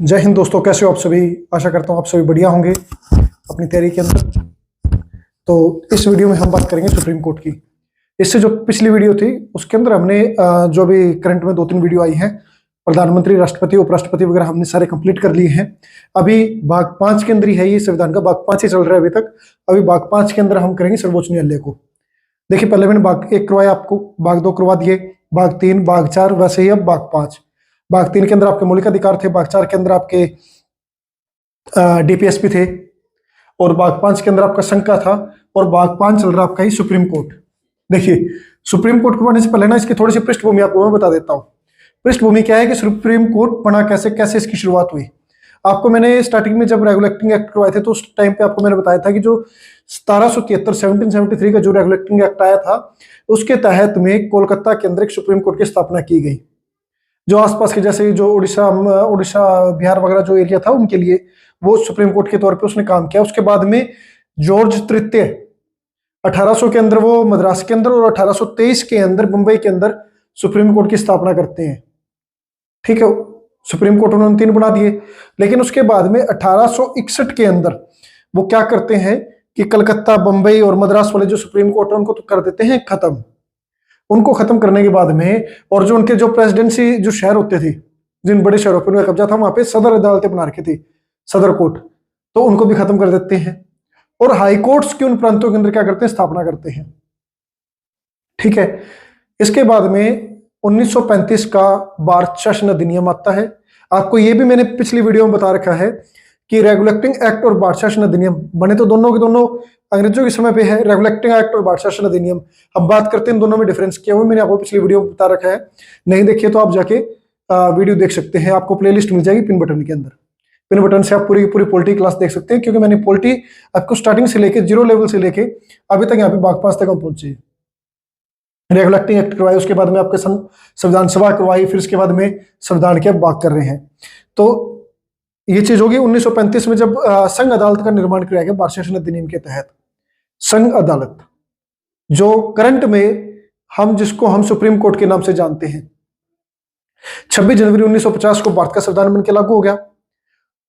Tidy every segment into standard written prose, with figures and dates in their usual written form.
जय हिंद दोस्तों, कैसे हो आप सभी। आशा करता हूँ आप सभी बढ़िया होंगे अपनी तैयारी के अंदर। तो इस वीडियो में हम बात करेंगे सुप्रीम कोर्ट की। इससे जो पिछली वीडियो थी उसके अंदर हमने जो भी करंट में 2-3 वीडियो आई हैं, प्रधानमंत्री, राष्ट्रपति, उपराष्ट्रपति वगैरह हमने सारे कंप्लीट कर लिए हैं। अभी भाग 5 के अंदर ही है, ये संविधान का भाग 5 ही चल रहा है अभी तक। अभी भाग 5 के अंदर हम करेंगे सर्वोच्च न्यायालय को। देखिए, पहले मैंने भाग 1 करवाया आपको, भाग 2 करवा दिए, भाग 3, भाग 4, वैसे ही अब भाग 5। भाग 3 के अंदर आपके मौलिक अधिकार थे, भाग 4 के अंदर आपके डीपीएसपी थे, और भाग 5 के अंदर आपका शंका था, और भाग 5 चल रहा आपका ही सुप्रीम कोर्ट। देखिए, सुप्रीम कोर्ट को बनने से पहले ना इसकी थोड़ी सी पृष्ठभूमि आपको मैं बता देता हूँ। पृष्ठभूमि क्या है कि सुप्रीम कोर्ट बना कैसे, कैसे इसकी शुरुआत हुई। आपको मैंने स्टार्टिंग में जब रेगुलेटिंग एक्ट करवाए थे तो उस टाइम पे आपको मैंने बताया था कि जो 1773 का जो रेगुलेटिंग एक्ट आया था, उसके तहत में कोलकाता के अंदर एक सुप्रीम कोर्ट की स्थापना की गई, जो आसपास के जैसे जो उड़ीसा बिहार वगैरह जो एरिया था उनके लिए वो सुप्रीम कोर्ट के तौर पे उसने काम किया। उसके बाद में जॉर्ज तृतीय 1800 के अंदर वो मद्रास के अंदर, और 1823 के अंदर मुंबई के अंदर सुप्रीम कोर्ट की स्थापना करते हैं। ठीक है, सुप्रीम कोर्ट उन्होंने 3 बना दिए। लेकिन उसके बाद में 1861 के अंदर वो क्या करते हैं कि कलकत्ता, बंबई और मद्रास वाले जो सुप्रीम कोर्ट है उनको तो कर देते हैं खत्म। उनको खत्म करने के बाद में, और जो उनके जो प्रेसिडेंसी जो शहर होते थे, जिन बड़े शहरों पर उनका कब्जा था, वहां पे सदर अदालतें बना रखी थी, सदर कोर्ट, तो उनको भी खत्म कर देते हैं। और हाई कोर्ट्स के उन प्रांतों के अंदर क्या करते हैं, स्थापना करते हैं। ठीक है, इसके बाद में 1935 का भारत शासन अधिनियम आता है। आपको ये भी मैंने पिछली वीडियो में बता रखा है कि रेगुलेटिंग एक्ट और भारत शासन अधिनियम बने तो दोनों के दोनों अंग्रेजों के समय पे है। रेगुलेटिंग एक्ट और भारत शासन अधिनियम, अब बात करते हैं दोनों में डिफरेंस क्या हुआ, मैंने आपको पिछली वीडियो में बता रखा है। नहीं देखिए तो आप जाके वीडियो देख सकते हैं, आपको प्लेलिस्ट मिल जाएगी पिन बटन के अंदर। पिन बटन से आप पूरी पूरी पॉलिटी क्लास देख सकते हैं, क्योंकि मैंने पॉलिटी आपको स्टार्टिंग से लेके 0 लेवल से लेके अभी तक यहाँ पे भाग 5 तक हम पहुंचे। रेगुलेटिंग एक्ट करवाए, उसके बाद में आपके संविधान सभा करवाई, फिर उसके बाद में संविधान की अब बात कर रहे हैं। तो ये चीज होगी 1935 में जब संघ अदालत का निर्माण किया गया भारत शासन अधिनियम के तहत। संघ अदालत जो करंट में जिसको हम सुप्रीम कोर्ट के नाम से जानते हैं, 26 जनवरी 1950 को भारत का संविधान बनकर लागू हो गया,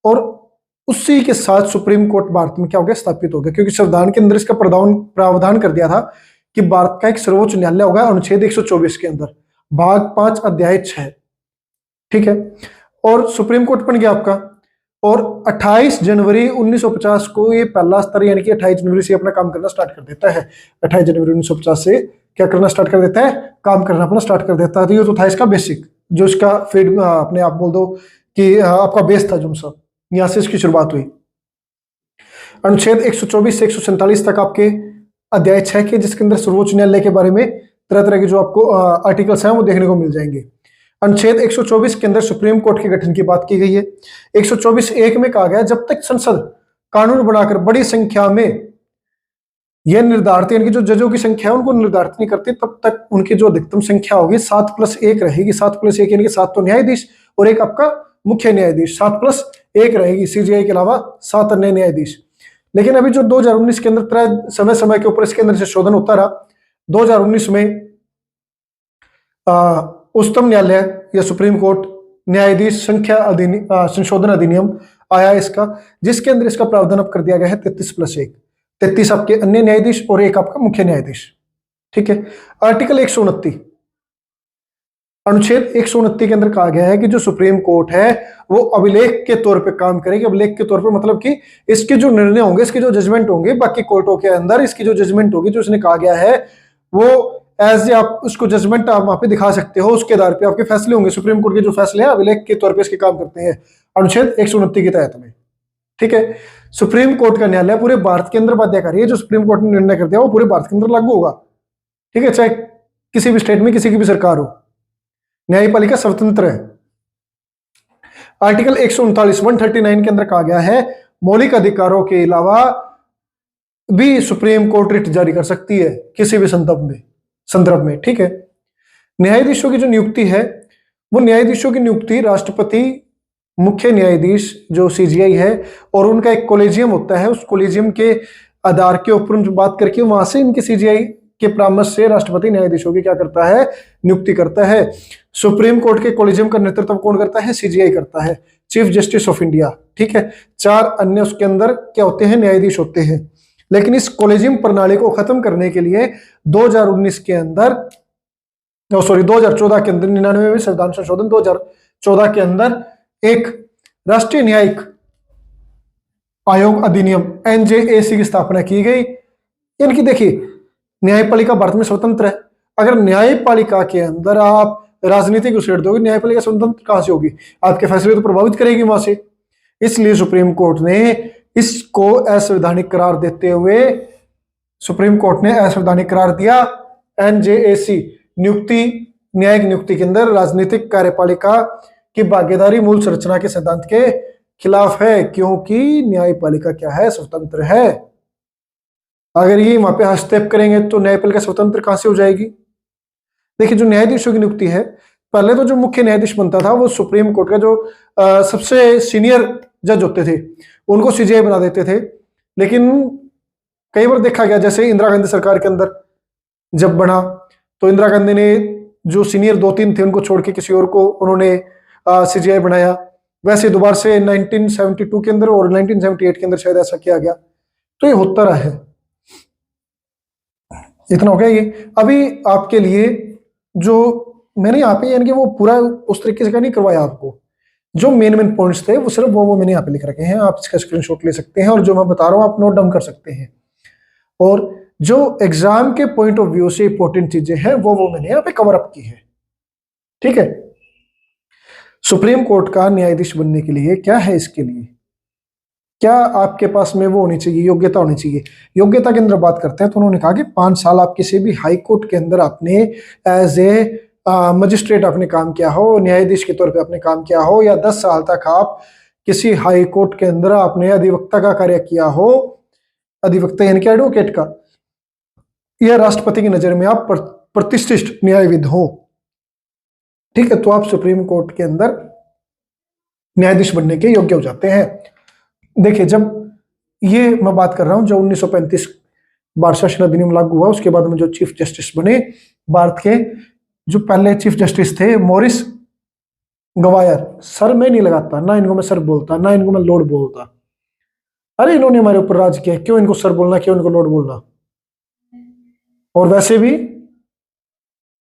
और उसी के साथ सुप्रीम कोर्ट भारत में क्या हो गया, स्थापित हो गया। क्योंकि संविधान के अंदर इसका प्रावधान कर दिया था कि भारत का एक सर्वोच्च न्यायालय होगा, अनुच्छेद 124 के अंदर, भाग 5 अध्याय 6। ठीक है, और सुप्रीम कोर्ट बन गया आपका। और 28 जनवरी 1950 को ये पहला स्तर, यानी कि 28 जनवरी से अपना काम करना स्टार्ट कर देता है। 28 जनवरी 1950 से क्या करना स्टार्ट कर देता है, काम करना अपना स्टार्ट कर देता है। तो ये तो था इसका बेसिक, जो इसका फीड अपने आप बोल दो कि आपका बेस था, जो सब यहां से इसकी शुरुआत हुई। अनुच्छेद 124 से 147 तक आपके अध्याय 6 के, जिसके अंदर सर्वोच्च न्यायालय के बारे में तरह तरह के जो आपको आर्टिकल्स हैं वो देखने को मिल जाएंगे। अनुच्छेद 124 के अंदर सुप्रीम कोर्ट के गठन की बात की गई है। 124(1) में कहा गया, जब तक संसद कानून बनाकर बड़ी संख्या में यह निर्धारित, यानी कि जो जजों की संख्या है उनको निर्धारित नहीं करती, तब तक उनकी जो अधिकतम संख्या होगी 7+1 रहेगी। 7+1 यानी कि 7 तो न्यायाधीश और एक आपका मुख्य न्यायाधीश, 7+1 रहेगी। सीजीआई के अलावा 7 अन्य न्यायाधीश। लेकिन अभी जो 2019 के अंदर समय समय के ऊपर इसके अंदर संशोधन होता रहा। 2019 में उच्चतम न्यायालय या सुप्रीम कोर्ट न्यायाधीश संख्या संशोधन अधिनियम आया इसका, जिसके अंदर इसका प्रावधान अब कर दिया गया है 33+1। 33 आपके अन्य न्यायाधीश और एक आपका मुख्य न्यायाधीश। ठीक है, आर्टिकल 129, अनुच्छेद 129 के अंदर कहा गया है कि जो सुप्रीम कोर्ट है वो अभिलेख के तौर पे काम करेगी। अभिलेख के तौर पे मतलब कि इसके जो निर्णय होंगे, इसके जो जजमेंट होंगे बाकी कोर्टों के अंदर, इसकी जो जजमेंट होगी, जो इसने कहा गया है वो एज आप उसको जजमेंट आप वहां पे दिखा सकते हो, उसके आधार पे आपके फैसले होंगे। सुप्रीम कोर्ट के जो फैसले हैं अभिलेख के तौर पे इसके काम करते हैं अनुच्छेद 129 के तहत में। ठीक है, सुप्रीम कोर्ट का न्यायालय पूरे भारत के अंदर बाध्यकारी है। जो सुप्रीम कोर्ट ने निर्णय कर दिया वो पूरे भारत के अंदर लागू होगा। ठीक है, चाहे किसी भी स्टेट में किसी की भी सरकार हो, न्यायपालिका स्वतंत्र है। आर्टिकल 139 के अंदर कहा गया है, मौलिक अधिकारों के अलावा भी सुप्रीम कोर्ट रिट जारी कर सकती है किसी भी संदर्भ में। ठीक है, न्यायाधीशों की जो नियुक्ति है, वो न्यायाधीशों की नियुक्ति राष्ट्रपति, मुख्य न्यायाधीश जो सीजीआई है, और उनका एक कॉलेजियम होता है, उस कॉलेजियम के आधार के ऊपर बात करके वहां से इनके सीजीआई के परामर्श से राष्ट्रपति न्यायाधीशों की क्या करता है, नियुक्ति करता है। सुप्रीम कोर्ट के कॉलेजियम का नेतृत्व कौन करता है, सीजीआई करता है। चीफ जस्टिस ऑफ इंडिया, ठीक है। 4 अन्य उसके अंदर क्या होते हैं, न्यायाधीश होते हैं। लेकिन इस कॉलेजियम प्रणाली को खत्म करने के लिए 2019 के अंदर, सॉरी 2014 के अंदर, 99वें संविधान संशोधन 2014 के अंदर एक राष्ट्रीय न्यायिक आयोग अधिनियम NJAC की स्थापना की गई। यानी कि देखिए, न्यायपालिका भारत में स्वतंत्र है। अगर न्यायपालिका के अंदर आप राजनीति को छेड़ दोगे, न्यायपालिका स्वतंत्र कहां से होगी? आपके फैसले तो प्रभावित करेगी वहां से। इसलिए सुप्रीम कोर्ट ने इसको असंवैधानिक करार देते हुए, सुप्रीम कोर्ट ने असंवैधानिक करार दिया। NJAC नियुक्ति, न्यायिक नियुक्ति के अंदर राजनीतिक कार्यपालिका की भागीदारी मूल संरचना के सिद्धांत के खिलाफ है, क्योंकि न्यायपालिका क्या है, स्वतंत्र है। अगर ये वहां पे हस्तक्षेप करेंगे तो न्यायपालिका स्वतंत्र कहां से हो जाएगी? देखिए, जो न्यायाधीशों की नियुक्ति है, पहले तो जो मुख्य न्यायाधीश बनता था वो सुप्रीम कोर्ट का जो सबसे सीनियर जज होते थे उनको CJI बना देते थे। लेकिन कई बार देखा गया, जैसे इंदिरा गांधी सरकार के अंदर जब बना तो इंदिरा गांधी ने जो सीनियर 2-3 थे उनको छोड़ के किसी और को उन्होंने CJI बनाया। वैसे दोबारा से 1972 के अंदर और 1978 के अंदर शायद ऐसा किया गया। तो ये होता रहा है। इतना हो गया ये। अभी आपके लिए जो मैंने यहाँ पे, यानी कि वो पूरा उस तरीके से नहीं करवाया आपको, जो मेन पॉइंट्स थे वो सिर्फ वो मैंने यहाँ पे लिख रखे हैं। आप इसका स्क्रीनशॉट ले सकते हैं और जो मैं बता रहा हूँ आप नोट डाउन कर सकते हैं। और जो एग्जाम के पॉइंट ऑफ व्यू से इंपॉर्टेंट चीजें हैं वो मैंने यहाँ पे कवर अप की है, ठीक है। सुप्रीम कोर्ट का न्यायाधीश बनने के लिए क्या है, इसके लिए क्या आपके पास में वो होनी चाहिए, योग्यता होनी चाहिए। योग्यता के अंदर बात करते हैं तो उन्होंने कहा कि 5 साल आप किसी भी हाई कोर्ट के अंदर आपने एज ए मजिस्ट्रेट आपने काम किया हो, न्यायाधीश के तौर पे आपने काम किया हो, या 10 साल तक आप किसी हाई कोर्ट के अंदर आपने अधिवक्ता का कार्य किया हो, अधिवक्ता यानी कि एडवोकेट का, या राष्ट्रपति की नजर में आप प्रतिष्ठित न्यायविद हो, ठीक है, तो आप सुप्रीम कोर्ट के अंदर न्यायाधीश बनने के योग्य हो जाते हैं। देखिए, जब ये मैं बात कर रहा हूं, जो 1935 भारत शासन अधिनियम लागू हुआ, उसके बाद में जो चीफ जस्टिस बने भारत के, जो पहले चीफ जस्टिस थे मॉरिस गवायर, सर मैं नहीं लगाता, ना इनको मैं सर बोलता, ना इनको मैं लॉर्ड बोलता। अरे इन्होंने हमारे ऊपर राज किया, क्यों इनको सर बोलना, क्यों इनको लॉर्ड बोलना। और वैसे भी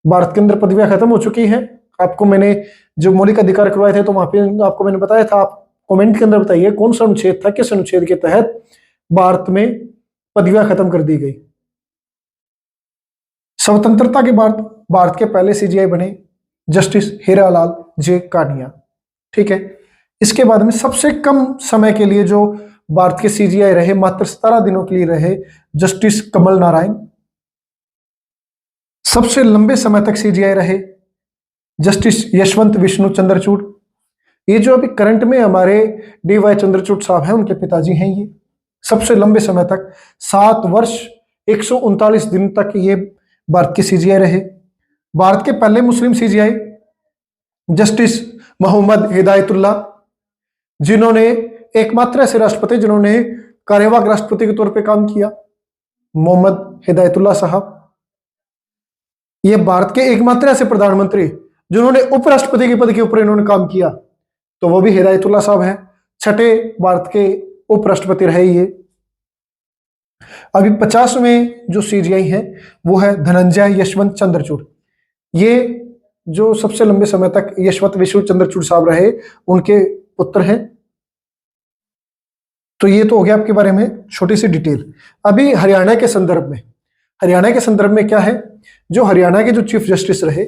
भारत के अंदर पदवियां खत्म हो चुकी हैं। आपको मैंने जो मौलिक अधिकार करवाए थे तो वहां पे आपको मैंने बताया था। आप कमेंट के अंदर बताइए कौन सा अनुच्छेद था, किस अनुच्छेद के तहत भारत में पदवियां खत्म कर दी गई। स्वतंत्रता के बाद भारत के पहले CJI बने जस्टिस हीरालाल जे कानिया, ठीक है। इसके बाद में सबसे कम समय के लिए जो भारत के CJI रहे, मात्र 17 दिनों के लिए रहे, जस्टिस कमल नारायण। सबसे लंबे समय तक CJI रहे जस्टिस यशवंत विष्णु चंद्रचूड़। ये जो अभी करंट में हमारे DY चंद्रचूड़ साहब हैं, उनके पिताजी हैं। ये सबसे लंबे समय तक 7 वर्ष 139 दिन तक ये भारत के CJI रहे। भारत के पहले मुस्लिम CJI जस्टिस मोहम्मद हिदायतुल्लाह, जिन्होंने एकमात्र ऐसे राष्ट्रपति जिन्होंने कार्यवाहक राष्ट्रपति के तौर पे काम किया, मोहम्मद हिदायतुल्लाह साहब। ये भारत के एकमात्र ऐसे प्रधानमंत्री जिन्होंने उपराष्ट्रपति के पद के ऊपर इन्होंने काम किया, तो वो भी हिदायतुल्लाह साहब हैं। 6ठे भारत के उपराष्ट्रपति रहे ये। अभी 50वें जो CJI हैं वो है धनंजय यशवंत चंद्रचूड़। ये जो सबसे लंबे समय तक यशवंत विष्णु चंद्रचूड़ साहब रहे, उनके पुत्र हैं। तो ये तो हो गया आपके बारे में छोटी सी डिटेल। अभी हरियाणा के संदर्भ में, हरियाणा के संदर्भ में क्या है, जो हरियाणा के जो चीफ जस्टिस रहे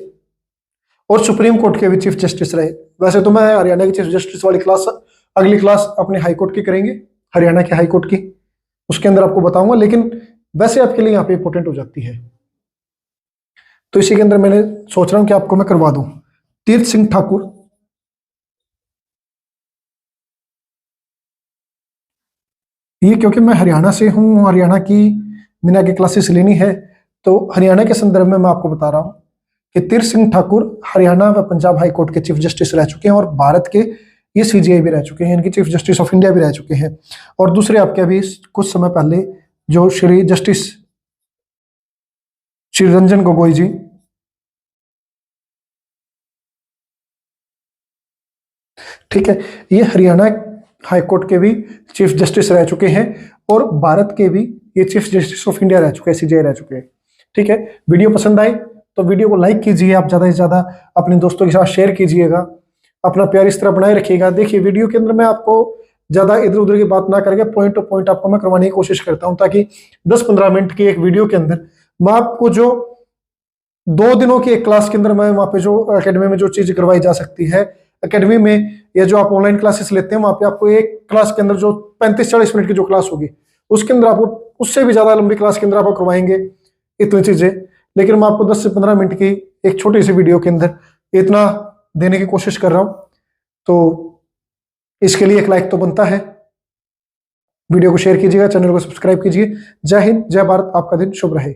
और सुप्रीम कोर्ट के भी चीफ जस्टिस रहे। वैसे तो मैं हरियाणा के चीफ जस्टिस वाली क्लास, अगली क्लास अपने हाई कोर्ट की करेंगे, हरियाणा के हाई कोर्ट की, उसके अंदर आपको बताऊंगा। लेकिन वैसे आपके लिए यहाँ पे इंपॉर्टेंट हो जाती है, तो इसी के अंदर मैंने सोच रहा हूं कि आपको मैं करवा दूं। तीर्थ सिंह ठाकुर, ये क्योंकि मैं हरियाणा से हूं, हरियाणा की मैंने आगे क्लासेस लेनी है, तो हरियाणा के संदर्भ में मैं आपको बता रहा हूं कि तीर्थ सिंह ठाकुर हरियाणा व पंजाब हाई कोर्ट के चीफ जस्टिस रह चुके हैं और भारत के ये CJI भी रह चुके हैं, इनकी चीफ जस्टिस ऑफ इंडिया भी रह चुके हैं। और दूसरे आपके अभी कुछ समय पहले जो श्री जस्टिस श्री रंजन गोगोई जी, ठीक है, ये हरियाणा हाई कोर्ट के भी चीफ जस्टिस रह चुके हैं और भारत के भी ये चीफ जस्टिस ऑफ इंडिया रह चुके हैं, सीजेआई रह चुके हैं। ठीक है, वीडियो पसंद आई तो वीडियो को लाइक कीजिए, आप ज्यादा से ज्यादा अपने दोस्तों के साथ शेयर कीजिएगा, अपना प्यार इस तरह बनाए रखिएगा। देखिए, वीडियो के अंदर मैं आपको ज्यादा इधर उधर की बात ना करके पॉइंट टू पॉइंट आपको मैं करवाने की कोशिश करता हूं, ताकि 10-15 मिनट की एक वीडियो के अंदर मैं आपको जो 2 दिनों की एक क्लास के अंदर मैं वहां पे जो एकेडमी में जो चीज करवाई जा सकती है एकेडमी में, या जो आप ऑनलाइन क्लासेस लेते हैं वहां पे आपको एक क्लास के अंदर जो 35-40 मिनट की जो क्लास होगी उसके अंदर आपको उससे भी ज्यादा लंबी क्लास के अंदर आपको करवाएंगे इतनी चीजें। लेकिन मैं आपको 10 से 15 मिनट की एक छोटी सी वीडियो के अंदर इतना देने की कोशिश कर रहा हूं, तो इसके लिए एक लाइक तो बनता है। वीडियो को शेयर कीजिएगा, चैनल को सब्सक्राइब कीजिए। जय हिंद, जय भारत, आपका दिन शुभ रहे।